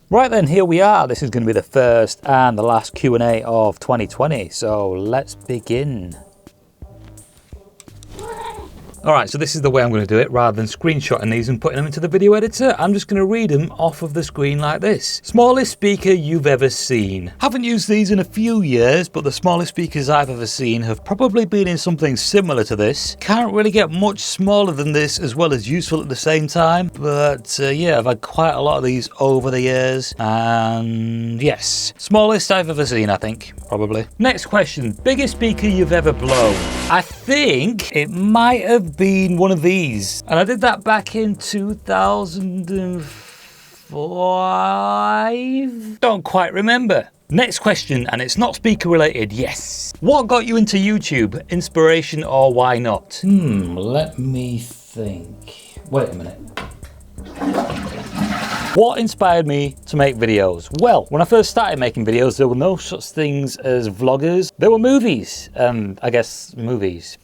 Right then, here we are. This is going to be the first and the last Q&A of 2020. So let's begin. Alright, so this is the way I'm going to do it. Rather than screenshotting these and putting them into the video editor, I'm just going to read them off of the screen like this. Smallest speaker you've ever seen. Haven't used these in a few years, but the smallest speakers I've ever seen have probably been in something similar to this. Can't really get much smaller than this as well as useful at the same time. But yeah, I've had quite a lot of these over the years. And yes, smallest I've ever seen, I think, probably. Next question, biggest speaker you've ever blown. I think it might have been one of these, and I did that back in 2005. Don't quite remember. Next question, and it's not speaker related. Yes. What got you into YouTube? Inspiration or why not? Let me think. Wait a minute. What inspired me to make videos? Well, when I first started making videos, there were no such things as vloggers. There were movies, I guess movies.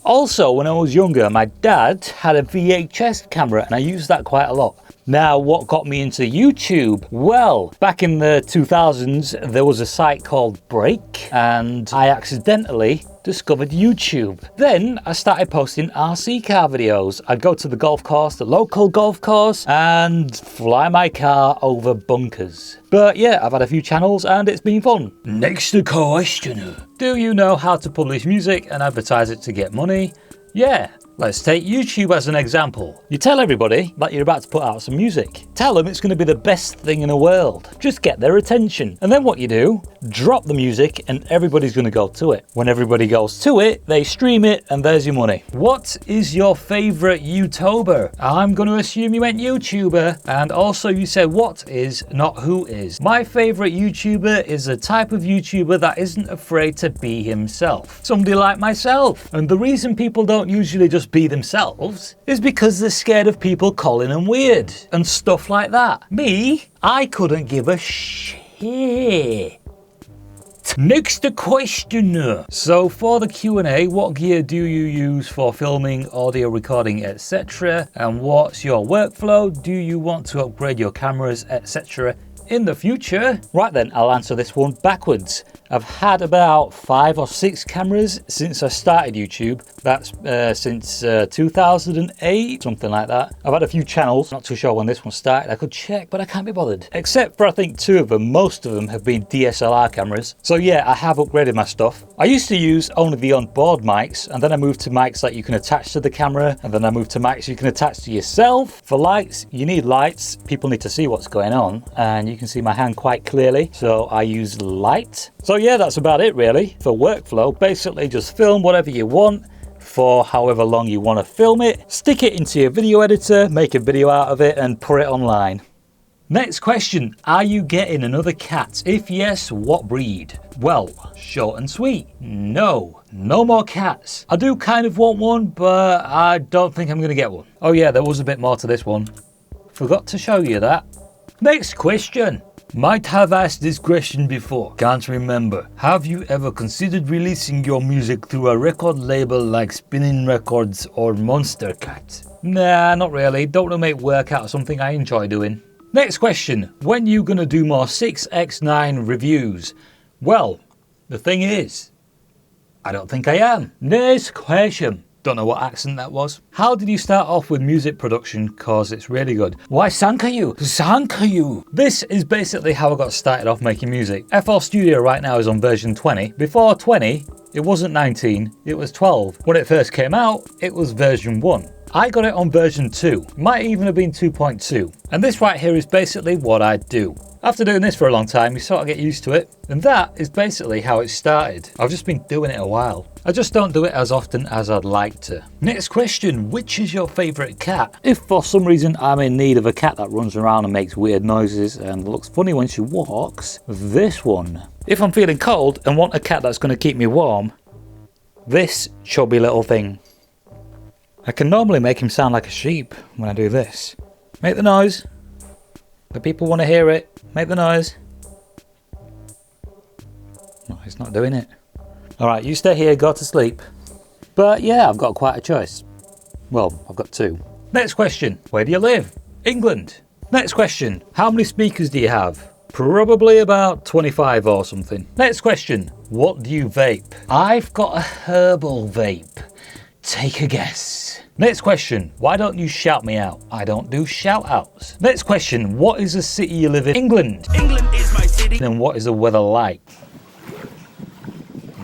Also, when I was younger, my dad had a VHS camera and I used that quite a lot. Now, what got me into YouTube? Well, back in the 2000s, there was a site called Break and I accidentally discovered YouTube. Then I started posting RC car videos. I'd go to the golf course, the local golf course, and fly my car over bunkers. But yeah, I've had a few channels and it's been fun. Next question. Do you know how to publish music and advertise it to get money? Yeah. Let's take YouTube as an example. You tell everybody that you're about to put out some music. Tell them it's going to be the best thing in the world. Just get their attention. And then what you do, drop the music and everybody's going to go to it. When everybody goes to it, they stream it and there's your money. What is your favorite YouTuber? I'm going to assume you meant YouTuber. And also you said what is, not who is. My favorite YouTuber is a type of YouTuber that isn't afraid to be himself. Somebody like myself. And the reason people don't usually just be themselves is because they're scared of people calling them weird and stuff like that. Me, I couldn't give a shit. Next question. So for the Q&A, what gear do you use for filming, audio recording, etc.? And what's your workflow? Do you want to upgrade your cameras, etc. in the future? Right then, I'll answer this one backwards. I've had about 5 or 6 cameras since I started YouTube. That's since 2008, something like that. I've had a few channels, not too sure when this one started. I could check, but I can't be bothered. Except for I think 2 of them, most of them have been DSLR cameras. So yeah, I have upgraded my stuff. I used to use only the onboard mics, and then I moved to mics that you can attach to the camera, and then I moved to mics you can attach to yourself. For lights, you need lights. People need to see what's going on, and you can see my hand quite clearly, so I use light. So yeah, that's about it really. For workflow, basically just film whatever you want for however long you want to film it, stick it into your video editor, make a video out of it and put it online. Next question, are you getting another cat? If yes, what breed? Well, short and sweet, no more cats. I do kind of want one, but I don't think I'm gonna get one. Oh yeah, there was a bit more to this one. Forgot to show you that. Next question. Might have asked this question before, can't remember. Have you ever considered releasing your music through a record label like Spinnin' Records or Monstercat? Nah, not really. Don't want to make work out of something I enjoy doing. Next question. When you gonna do more 6x9 reviews? Well, the thing is, I don't think I am. Next question. Don't know what accent that was. How did you start off with music production? Cause it's really good. Why Sankayu? Sankayu! This is basically how I got started off making music. FL Studio right now is on version 20. Before 20, it wasn't 19, it was 12. When it first came out, it was version 1. I got it on version 2. Might even have been 2.2. And this right here is basically what I do. After doing this for a long time, you sort of get used to it. And that is basically how it started. I've just been doing it a while. I just don't do it as often as I'd like to. Next question, which is your favourite cat? If for some reason I'm in need of a cat that runs around and makes weird noises and looks funny when she walks, this one. If I'm feeling cold and want a cat that's going to keep me warm, this chubby little thing. I can normally make him sound like a sheep when I do this. Make the noise. The people want to hear it. Make the noise. No, he's not doing it. Alright, you stay here, go to sleep. But yeah, I've got quite a choice. Well, I've got 2. Next question. Where do you live? England. Next question. How many speakers do you have? Probably about 25 or something. Next question. What do you vape? I've got a herbal vape. Take a guess. Next question. Why don't you shout me out? I don't do shout outs. Next question. What is the city you live in? England. England is my city. And what is the weather like?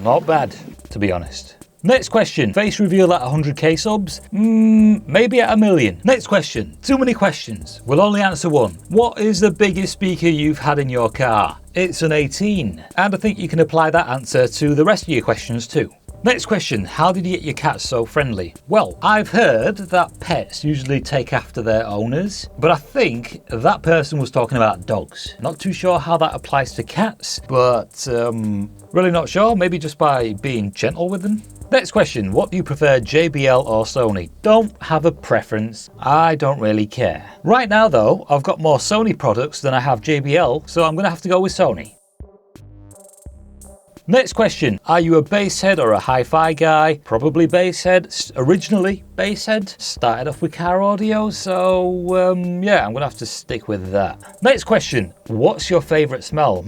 Not bad, to be honest. Next question. Face reveal at 100k subs? Maybe at 1 million. Next question. Too many questions. We'll only answer one. What is the biggest speaker you've had in your car? It's an 18. And I think you can apply that answer to the rest of your questions too. Next question. How did you get your cats so friendly? Well, I've heard that pets usually take after their owners, but I think that person was talking about dogs. Not too sure how that applies to cats, but really not sure. Maybe just by being gentle with them. Next question. What do you prefer, JBL or Sony? Don't have a preference. I don't really care. Right now though, I've got more Sony products than I have JBL, so I'm gonna have to go with Sony. Next question. Are you a basshead or a hi-fi guy? Probably basshead. Originally basshead. Started off with car audio, so yeah, I'm gonna have to stick with that. Next question. What's your favorite smell?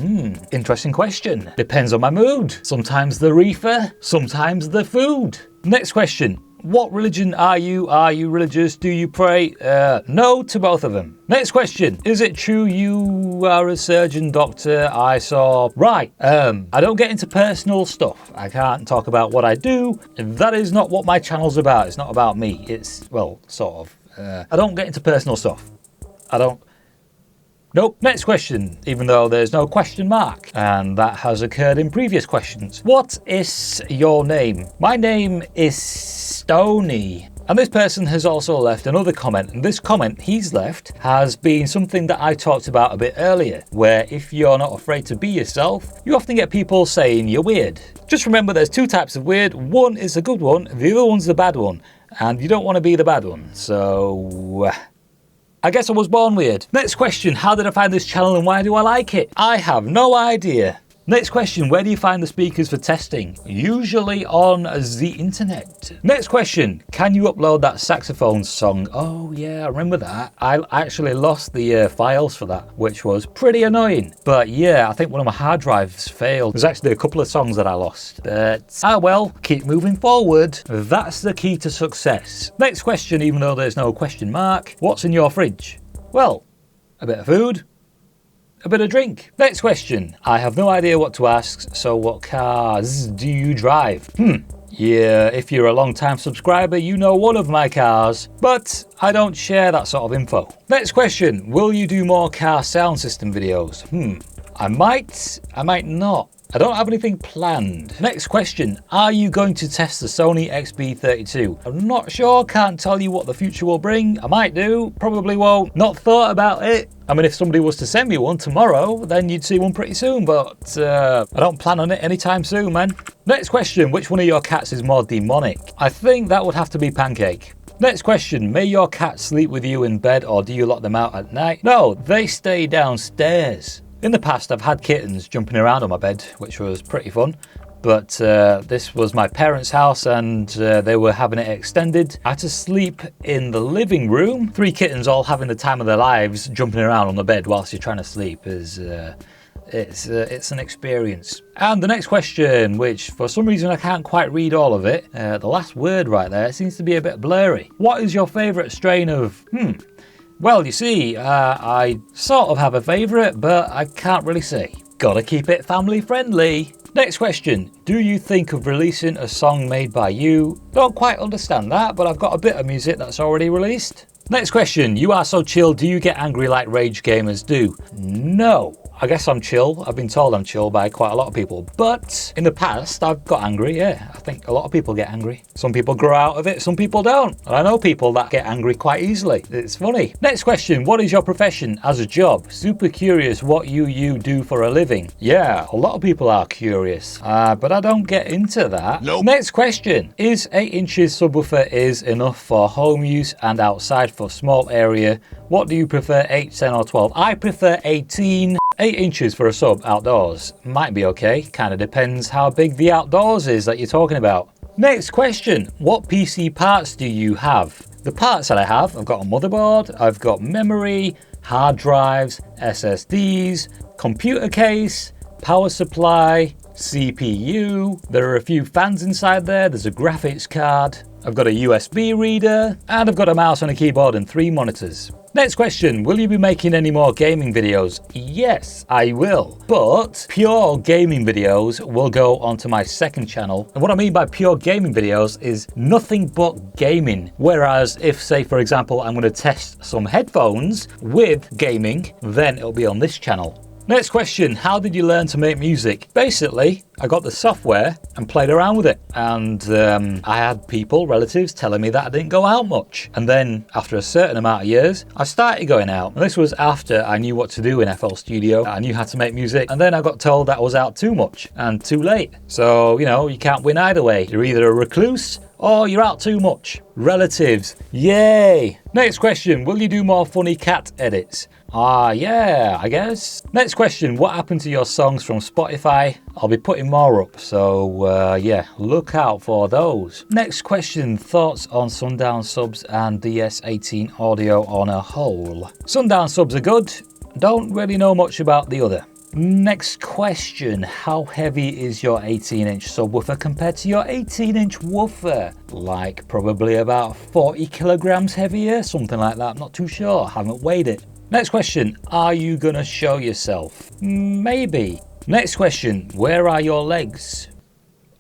Interesting question. Depends on my mood. Sometimes the reefer, sometimes the food. Next question. What religion are you? Are you religious? Do you pray? No to both of them. Next question. Is it true you are a surgeon, doctor? I saw... Right. I don't get into personal stuff. I can't talk about what I do. That is not what my channel's about. It's not about me. It's, well, sort of. I don't get into personal stuff. I don't... Nope. Next question, even though there's no question mark. And that has occurred in previous questions. What is your name? My name is Stony. And this person has also left another comment. And this comment he's left has been something that I talked about a bit earlier, where if you're not afraid to be yourself, you often get people saying you're weird. Just remember there's two types of weird. One is a good one, the other one's the bad one. And you don't want to be the bad one. So... I guess I was born weird. Next question, how did I find this channel and why do I like it? I have no idea. Next question, where do you find the speakers for testing? Usually on the internet. Next question, can you upload that saxophone song? Oh yeah, I remember that. I actually lost the files for that, which was pretty annoying. But yeah, I think one of my hard drives failed. There's actually a couple of songs that I lost. But well, keep moving forward. That's the key to success. Next question, even though there's no question mark, what's in your fridge? Well, a bit of food. A bit of drink. Next question. I have no idea what to ask, so what cars do you drive? Yeah, if you're a long-time subscriber, you know one of my cars, but I don't share that sort of info. Next question. Will you do more car sound system videos? I might not. I don't have anything planned. Next question. Are you going to test the Sony XB32? I'm not sure, can't tell you what the future will bring. I might do, probably won't. Not thought about it. I mean, if somebody was to send me one tomorrow, then you'd see one pretty soon, but I don't plan on it anytime soon, man. Next question. Which one of your cats is more demonic? I think that would have to be Pancake. Next question. May your cat sleep with you in bed or do you lock them out at night? No, they stay downstairs. In the past, I've had kittens jumping around on my bed, which was pretty fun. But this was my parents' house and they were having it extended. I had to sleep in the living room. 3 kittens all having the time of their lives jumping around on the bed whilst you're trying to sleep is... It's an experience. And the next question, which for some reason I can't quite read all of it, the last word right there seems to be a bit blurry. What is your favourite strain of... Well, you see, I sort of have a favourite, but I can't really say. Gotta keep it family friendly. Next question. Do you think of releasing a song made by you? Don't quite understand that, but I've got a bit of music that's already released. Next question. You are so chill, do you get angry like rage gamers do? No. I guess I'm chill. I've been told I'm chill by quite a lot of people. But in the past, I've got angry, yeah. I think a lot of people get angry. Some people grow out of it, some people don't. And I know people that get angry quite easily. It's funny. Next question. What is your profession as a job? Super curious what you do for a living. Yeah, a lot of people are curious. But I don't get into that. Nope. Next question. Is 8 inches subwoofer is enough for home use and outside for small area? What do you prefer, 8, 10 or 12? I prefer 18. 8 inches for a sub outdoors might be okay, kind of depends how big the outdoors is that you're talking about. Next question, what PC parts do you have? The parts that I have, I've got a motherboard, I've got memory, hard drives, SSDs, computer case, power supply, CPU. There are a few fans inside there. There's a graphics card. I've got a USB reader, and I've got a mouse and a keyboard and 3 monitors. Next question, will you be making any more gaming videos? Yes, I will. But pure gaming videos will go onto my second channel. And what I mean by pure gaming videos is nothing but gaming. Whereas if, say, for example, I'm going to test some headphones with gaming, then it'll be on this channel. Next question, how did you learn to make music? Basically, I got the software and played around with it. And I had people, relatives, telling me that I didn't go out much. And then after a certain amount of years, I started going out. And this was after I knew what to do in FL Studio. I knew how to make music. And then I got told that I was out too much and too late. So, you know, you can't win either way. You're either a recluse or you're out too much. Relatives, yay! Next question, will you do more funny cat edits? Yeah, I guess. Next question, what happened to your songs from Spotify? I'll be putting more up, so yeah, look out for those. Next question, thoughts on Sundown Subs and DS18 audio on a whole? Sundown Subs are good, don't really know much about the other. Next question, how heavy is your 18-inch subwoofer compared to your 18-inch woofer? Like probably about 40 kilograms heavier, something like that, I'm not too sure, haven't weighed it. Next question, are you gonna show yourself? Maybe. Next question, where are your legs?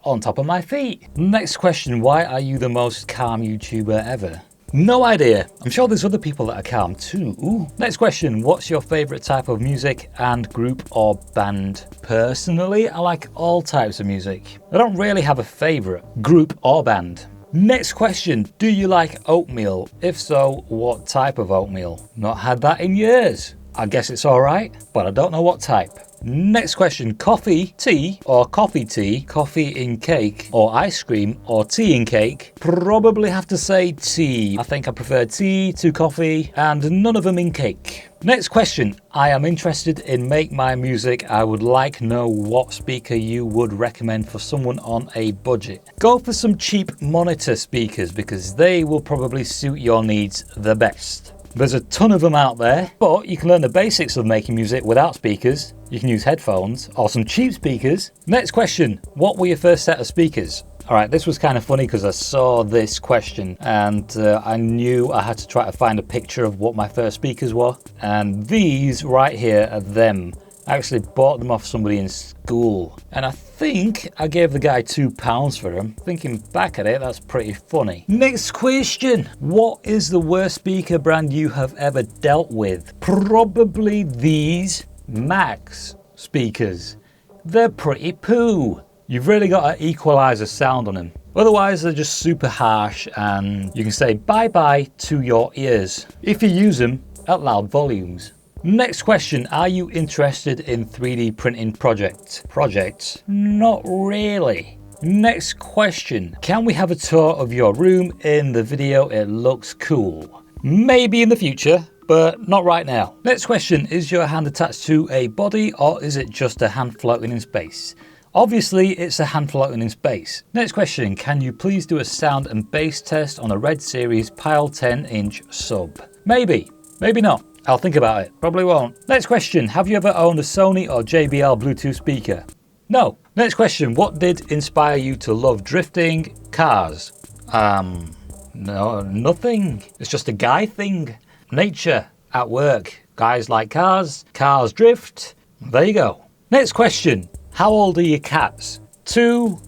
On top of my feet. Next question, why are you the most calm YouTuber ever? No idea. I'm sure there's other people that are calm too. Ooh. Next question, what's your favorite type of music and group or band? Personally, I like all types of music. I don't really have a favorite group or band. Next question, do you like oatmeal? If so, what type of oatmeal? Not had that in years. I guess it's alright, but I don't know what type. Next question, coffee, tea, or coffee tea, coffee in cake, or ice cream, or tea in cake? Probably have to say tea. I think I prefer tea to coffee, and none of them in cake. Next question, I am interested in Make My Music. I would like know what speaker you would recommend for someone on a budget. Go for some cheap monitor speakers because they will probably suit your needs the best. There's a ton of them out there, but you can learn the basics of making music without speakers. You can use headphones or some cheap speakers. Next question, what were your first set of speakers? Alright, this was kind of funny because I saw this question and I knew I had to try to find a picture of what my first speakers were. And these right here are them. I actually bought them off somebody in school. And I think I gave the guy £2 for them. Thinking back at it, that's pretty funny. Next question. What is the worst speaker brand you have ever dealt with? Probably these Max speakers. They're pretty poo. You've really got to equalize the sound on them. Otherwise, they're just super harsh and you can say bye-bye to your ears if you use them at loud volumes. Next question, are you interested in 3D printing projects? Not really. Next question, can we have a tour of your room in the video? It looks cool. Maybe in the future, but not right now. Next question, is your hand attached to a body or is it just a hand floating in space? Obviously, it's a hand floating in space. Next question, can you please do a sound and bass test on a Red Series Pile 10-inch sub? Maybe, maybe not. I'll think about it. Probably won't. Next question, have you ever owned a Sony or JBL Bluetooth speaker? No. Next question, what did inspire you to love drifting? Cars. No, nothing. It's just a guy thing. Nature, at work. Guys like cars, cars drift. There you go. Next question, how old are your cats? 2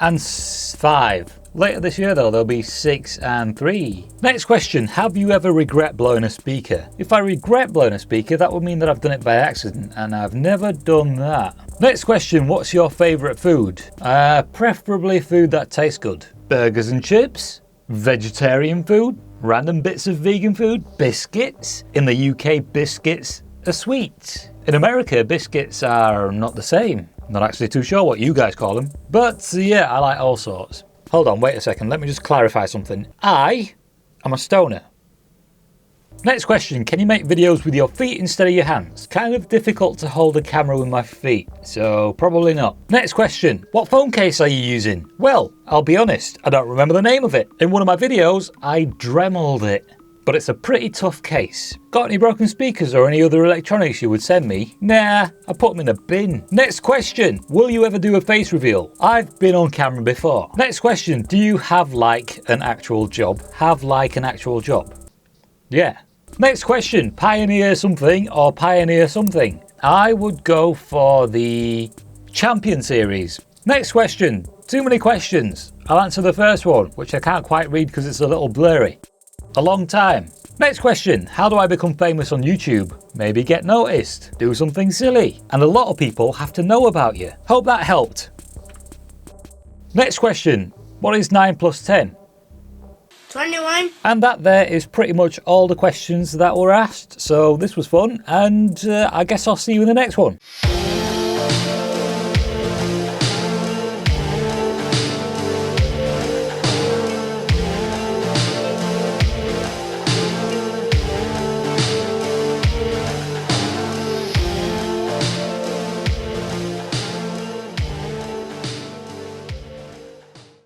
and 5. Later this year though, they'll be 6 and 3. Next question, have you ever regret blowing a speaker? If I regret blowing a speaker, that would mean that I've done it by accident, and I've never done that. Next question, what's your favourite food? Preferably food that tastes good. Burgers and chips, vegetarian food, random bits of vegan food, biscuits. In the UK, biscuits are sweet. In America, biscuits are not the same. I'm not actually too sure what you guys call them. But yeah, I like all sorts. Hold on, wait a second, let me just clarify something. I am a stoner. Next question, can you make videos with your feet instead of your hands? Kind of difficult to hold a camera with my feet, so probably not. Next question, what phone case are you using? Well, I'll be honest, I don't remember the name of it. In one of my videos, I Dremeled it. but it's a pretty tough case. Got any broken speakers or any other electronics you would send me? Nah, I put them in a bin. Next question, will you ever do a face reveal? I've been on camera before. Next question, do you have like an actual job? Have like an actual job? Yeah. Next question, pioneer something or pioneer something? I would go for the Champion Series. Next question, too many questions. I'll answer the first one, which I can't quite read because it's a little blurry. A long time. Next question, how do I become famous on YouTube? Maybe get noticed, do something silly. And a lot of people have to know about you. Hope that helped. Next question, what is 9 plus 10? 21. And that there is pretty much all the questions that were asked. So this was fun, and I guess I'll see you in the next one.